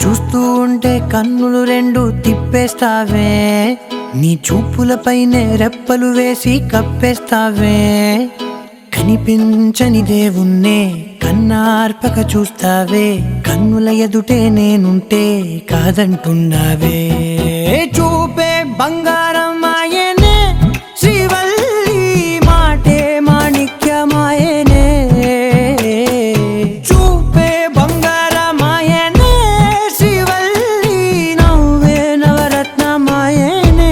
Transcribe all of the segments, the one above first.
చూస్తూ ఉంటే కన్నులు రెండు తిప్పేస్తావే, నీ చూపులపైనే రెప్పలు వేసి కప్పేస్తావే. కనిపించని దేవుణ్ణే కన్నార్పక చూస్తావే, కన్నుల ఎదుటే నేనుంటే కాదంటున్నావే. చూపే బంగారం ఆయనే శ్రీవల్లి, మాటే మాణిక్యమాయనే. చూపే బంగారం ఆయనే శ్రీవల్లి, నవ్వే నవరత్నమాయనే.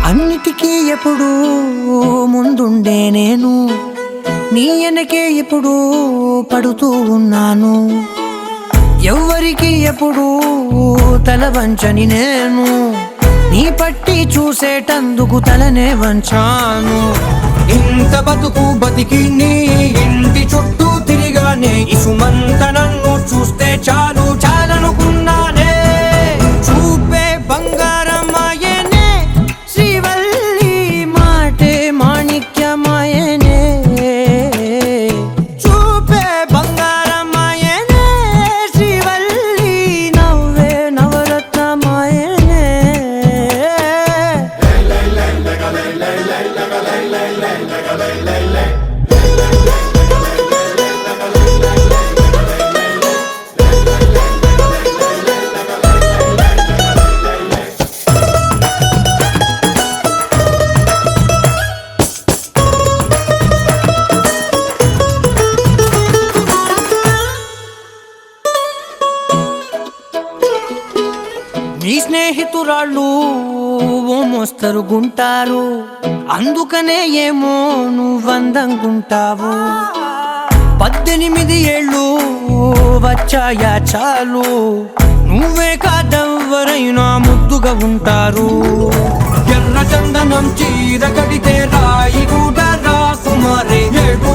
అన్నిటికీ ఎప్పుడు ముందుండే నేను, నీ వెనకే ఎప్పుడు పడుతూ ఉన్నాను. ఎవ్వరికి ఎప్పుడు తల వంచని నేను, నీ పట్టి చూసేటందుకు తలనే వంచాను. ఇంత బతుకు బతికి నీ ఇంటి చుట్టూ తిరిగానే, ఇసుమంత నన్ను చూస్తే చాలు చాలనుకున్నానే. చూపే బంగారం ఆయనే శ్రీవల్లి, మాటే మాణిక్యమాయనే. చూపే బంగారం ఆయనే శ్రీవల్లి, నవ్వే నవరత్నమాయనే. నీ స్నేహితురాళ్ళు ఓ మోస్తరుగుంటారు, అందుకనే ఏమో నువ్వందంగుంటావు. 18 ఏళ్ళు వచ్చాయా చాలు, నువ్వే కాదెవ్వరైనా ముద్దుగా ఉంటారు. ఎర్ర చందనం చీర కడితే రాయి కూడా రాకుమారే, ఏడు